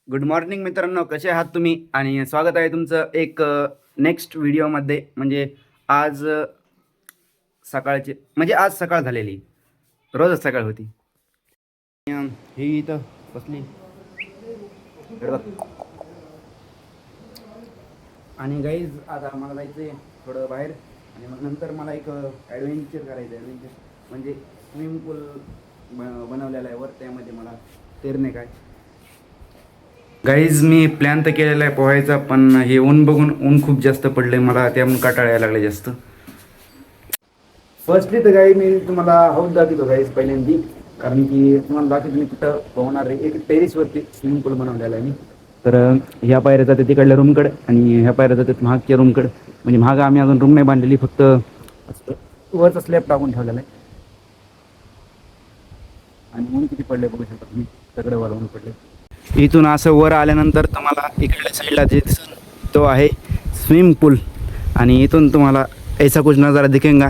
Good morning मित्रांनो, कसे आहात तुम्ही? आणि स्वागत आहे तुमचं एक नेक्स्ट व्हिडिओमध्ये. म्हणजे आज सकाळचे म्हणजे आज सकाळ झालेली, रोजच सकाळ होती. ही इथं बसली इकडं बघ. आणि गाईज आता मला जायचं आहे थोडं बाहेर, आणि मग नंतर मला एक ॲडव्हेंचर करायचं आहे. ॲडव्हेंचर म्हणजे स्विमिंग पूल बनवलेला आहे वर, त्यामध्ये मला तेरणे काय. गाईज मी प्लॅन तर केलेला आहे पोहायचा, पण हे ऊन बघून ऊन खूप जास्त पडले मला, त्यामुळे काटाळा यायला लागले जास्त. फर्स्टली तर गाई मी तुम्हाला हौद दाखवतो गाईज पहिल्यांदी, कारण की तुम्हाला दाखवतो मी कुठं पोहणार आहे. एक टेरिसवरती स्विमिंग पूल बनवलेला आहे मी. तर ह्या पायऱ्या जाते तिकडल्या रूमकडे, आणि ह्या पायऱ्या जातात महागच्या रूमकडे. म्हणजे महाग आम्ही अजून रूम नाही बांधलेली, फक्त वरचा स्लॅब टाकून ठेवलेला आहे. आणि ऊन किती पडले बघू शकता तुम्ही, सगळं वर ऊन पडले. इथून असं वर आल्यानंतर तुम्हाला इकडल्या साईडला जे दिसेल तो आहे स्विमिंग पूल, आणि इथून तुम्हाला ऐसा कुछ नज़ारा दिखेगा.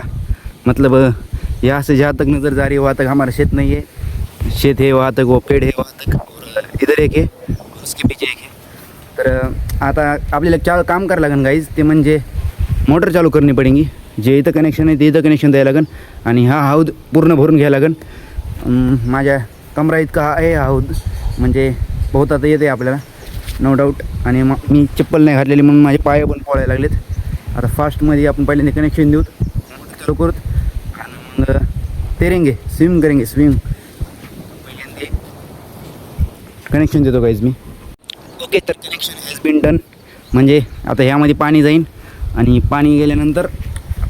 मतलब यहाँ से जहाँ तक नज़र जा रही है वहाँ तक हमारा खेत नहीं है, खेत है वहाँ तक, वो पेड़ है वहाँ तक, और इधर एक है और उसके पीछे एक है. तर आता आपल्याला चार काम करावं लागेल गाईज, ते म्हणजे मोटर चालू करणी पडेगी. जे इथं कनेक्शन आहे ते इथं कनेक्शन द्यायला लागेल, आणि हा हौद पूर्ण भरून घ्यायला लागेल. माझ्या कमरा इतका आहे हा हौद, म्हणजे बहुत आता येते आपल्याला नो डाऊट. आणि मग मी चप्पल नाही घातलेली म्हणून माझे पाय पण पोळायला लागलेत. आता फास्टमध्ये आपण पहिल्यांदा कनेक्शन देऊ, चालू करूत, आणि मग तेरेंगे स्विम करेंगे स्विम. पहिल्यांदा कनेक्शन देतो गाईज मी. ओके, तर कनेक्शन हॅज बीन डन. म्हणजे आता ह्यामध्ये पाणी जाईन, आणि पाणी गेल्यानंतर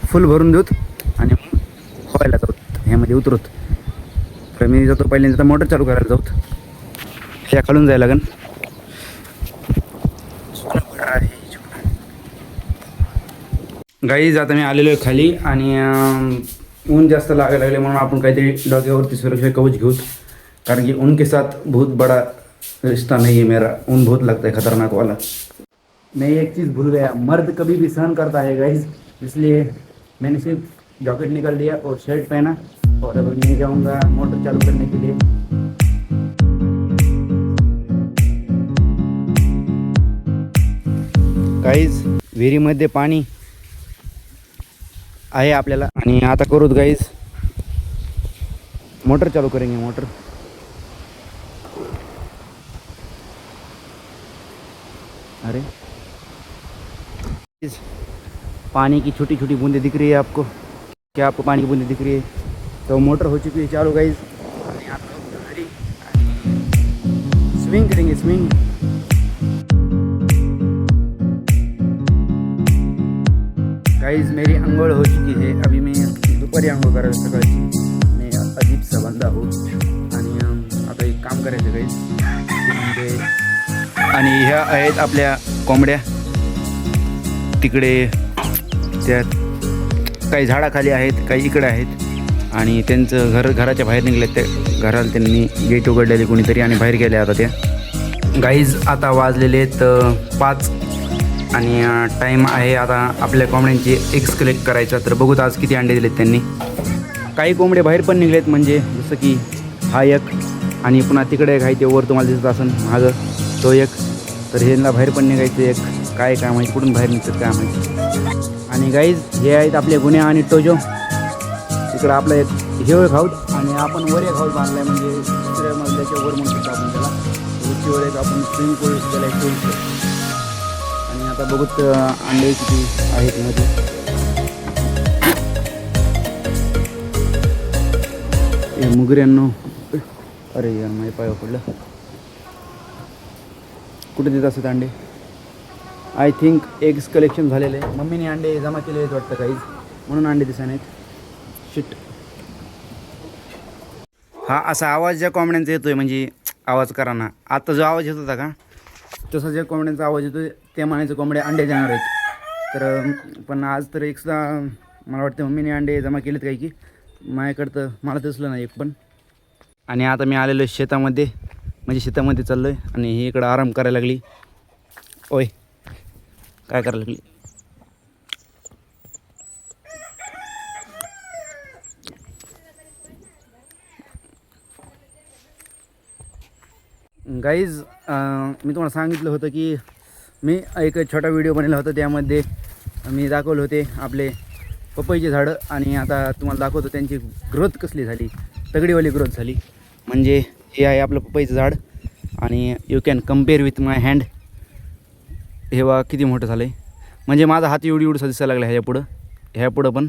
फुल भरून देऊत, आणि मग पोहायला जाऊत, ह्यामध्ये उतरूत. तर मी जातो पहिल्यांदा मोटर चालू करायला जाऊत, ह्या खालून जायला लागेल. गाईज आता मी आलेलो आहे खाली, आणि ऊन जास्त लागायला लागले म्हणून आपण काहीतरी डोक्यावरती सुरक्षा कवच घेऊत, कारण की ऊन के साथ बहुत बड़ा रिश्ता नहीं है मेरा. ऊन बहुत लगता है खतरनाक वाला. मैं एक चीज़ भूल गया, मर्द कभी भी सहन करता है गाइज, इसलिए मैंने सिर्फ जैकेट निकाल दिया और शर्ट पहना, और अब मैं जाऊंगा मोटर चालू करने के लिए. गाइज विहिरीमध्ये पाणी आहे आपल्याला, आणि आता करूत गाइज मोटर चालू करेंगे. मोटर अरे पानी की छोटी छोटी बूंदें दिख रही है आपको? क्या आपको पानी की बूंदें दिख रही है? तो मोटर हो चुकी है चालू गाइज, स्विंग करेंगे स्विंग. गाइज मेरी अंघोळ हो चुकी है. अभी मैं दुपारी अंघोळ करायला सकाळची. मी अजीब सा बंदा हो, आणि आता एक काम करायचं गाइज, म्हणजे आणि ह्या आहेत आपल्या कोंबड्या. तिकडे त्या काही झाडाखाली आहेत, काही इकडे आहेत, आणि त्यांचं घराच्या बाहेर निघलेत. त्या घराला त्यांनी गेट उघडलेले कोणीतरी, आणि बाहेर गेले आता त्या. गाईज आता वाजलेले आहेत 5, आणि टाईम आहे आता आपल्या कोंबड्यांची एग्स कलेक्ट करायचा. तर बघूत आज किती अंडे दिलेत त्यांनी. काही कोंबडे बाहेर पण निघलेत, म्हणजे जसं की हा एक, आणि पुन्हा तिकडे एक आहे ते वर तुम्हाला दिसत असेल मागं, तो एक. तर ह्यांना बाहेर पण निघायचं एक, काय काय माहिती कुठून बाहेर निघतात काय माहिती. आणि गाईज हे आहेत आपले गुन्हे आणि टोजो. इकडं आपलं एक हे एक हाऊस, आणि आपण वर एक हाऊस बांधला आहे, म्हणजे दुसऱ्या मजल्याच्या वर म्हणू शकतो आपण त्याला. उंचीवर एक आपण स्विमिंग पूल त्याला एक ठेवतो. आणि आता बघूत अंडे किती आहेत मध्ये. हे मुगऱ्यांनो, अरे यार माझ्या पायावर पडलं. कुठे देत असतात अंडे? आय थिंक एग्स कलेक्शन झालेले आहे. मम्मीने अंडे जमा केले आहेत वाटतं काहीच, म्हणून अंडे दिसत नाहीत. शिट. हा असा आवाज ज्या कोंबड्यांचा येतोय, म्हणजे आवाज करा ना. आता जो आवाज येत होता का, तसा ज्या कोंबड्यांचा आवाज येतोय त्या म्हणायचं कोंबड्या अंडे देणार आहेत. तर पण आज तर एकदा मला वाटतं मम्मीने अंडे जमा केलेत काही, की माझ्याकडं तर मला दिसलं नाही एक पण. आणि आता मी आलेलो शेतामध्ये, म्हणजे शेतामध्ये चाललो आहे, आणि ही इकडं आराम करायला लागली. ओय काय करायला लागली? गाईज मी तुम्हाला सांगितलं होतं की मी एक छोटा व्हिडिओ बनवला होता, त्यामध्ये मी दाखवले होते आपले पपईचे झाडं आणि आता तुम्हाला दाखवतो त्यांची ग्रोथ कसली झाली, तगडीवाली ग्रोथ झाली. म्हणजे हे आहे आपलं पपईचं झाड आणि you can compare with my hand. हे बघा किती मोठं झालं आहे, म्हणजे माझा हात एवढीसा दिसायला लागला ह्यापुढं पण.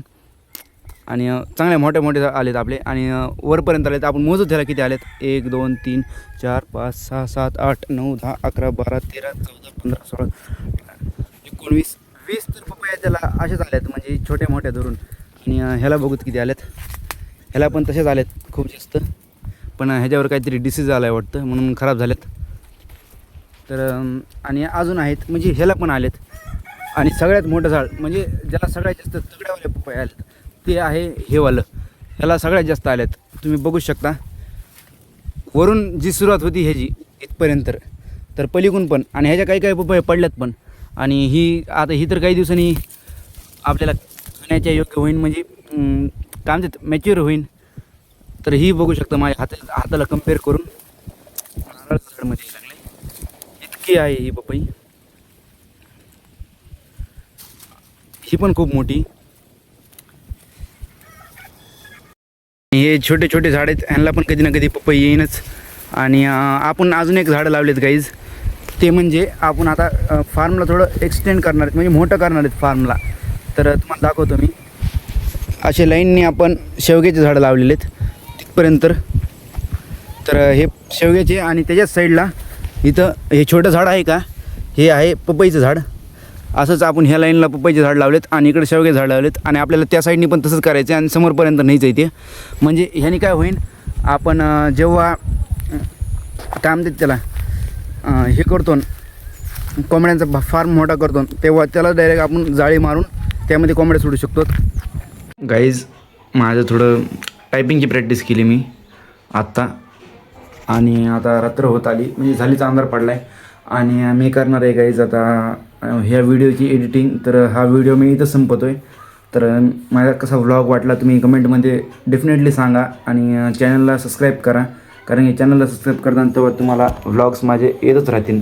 आणि चांगले मोठे मोठे आलेत आपले आणि वरपर्यंत आलेत. आपण मोजू त्याला किती आलेत. 1 2 3 4 5 6 7 8 9 10 11 12 13 14 15 16 19 20 तर पपया त्याला असेच आलेत, म्हणजे छोट्या मोठ्या धरून. आणि ह्याला बघूत किती आलेत. ह्याला पण तसेच आलेत खूप जास्त, पण ह्याच्यावर काहीतरी डिसीज आला आहे वाटतं, म्हणून खराब झालेत. तर आणि अजून आहेत, म्हणजे ह्याला पण आलेत. आणि सगळ्यात मोठं झाड म्हणजे ज्याला सगळ्यात जास्त तगड्यावाले पपया आलेत ते आहे हेवालं. ह्याला सगळ्यात जास्त आलेत, तुम्ही बघू शकता. वरून जी सुरुवात होती ह्याची इथपर्यंत, तर पलीकडून पण. आणि ह्याच्या काही काही पपया पडल्यात पण. आणि ही तर काही दिवसांनी आपल्याला खाण्याच्या योग्य होईन, म्हणजे काय म्हणतात मॅच्युअर होईन. तर ही बघू शकता माझ्या हाताला कम्पेअर करून नारळ झाडमध्ये लागले इतकी आहे ही पपई. ही पण खूप मोठी. हे छोटे छोटे झाड आहेत, ह्यांना पण कधी ना कधी पपई येईनच. आणि आपण अजून एक झाडं लावलेत गाईज, ते म्हणजे आपण आता फार्मला थोडं एक्सटेंड करणार आहेत, म्हणजे मोठं करणार आहेत फार्मला. तर तुम्हाला दाखवतो मी. असे लाईनने आपण शेवग्याचे झाडं लावलेले आहेत तिथपर्यंत. तर हे शेवग्याचे आणि त्याच्याच साईडला इथं हे छोटं झाड आहे का, हे आहे पपईचं झाड. असंच आपण ह्या लाईनला पपईचे झाड लावलेत आणि इकडे शेवगे झाड लावलेत. आणि आपल्याला त्या साईडनी पण तसंच करायचं आहे आणि समोरपर्यंत न्यायचं आहे ते. म्हणजे ह्याने काय होईल, आपण जेव्हा काय म्हणतात त्याला हे करतो, कोंबड्यांचा फार्म मोठा करतो, तेव्हा त्याला डायरेक्ट आपण जाळी मारून त्यामध्ये कोंबड्या सोडू शकतो. गाईज माझं थोडं टायपिंगची प्रॅक्टिस केली मी आत्ता. आणि आता रात्र होत आली, म्हणजे झालीचा अंधार पडला आहे. आणि मी करणार आहे गाईज आता ह्या व्हिडिओची एडिटिंग. तर हा व्हिडिओ मी इथं संपवतो आहे. तर माझा कसा व्लॉग वाटला तुम्ही कमेंटमध्ये डेफिनेटली सांगा. आणि चॅनलला सबस्क्राईब करा, कारण हे चॅनलला सबस्क्राईब करताना तेव्हा तुम्हाला व्लॉग्स माझे येतच राहतील.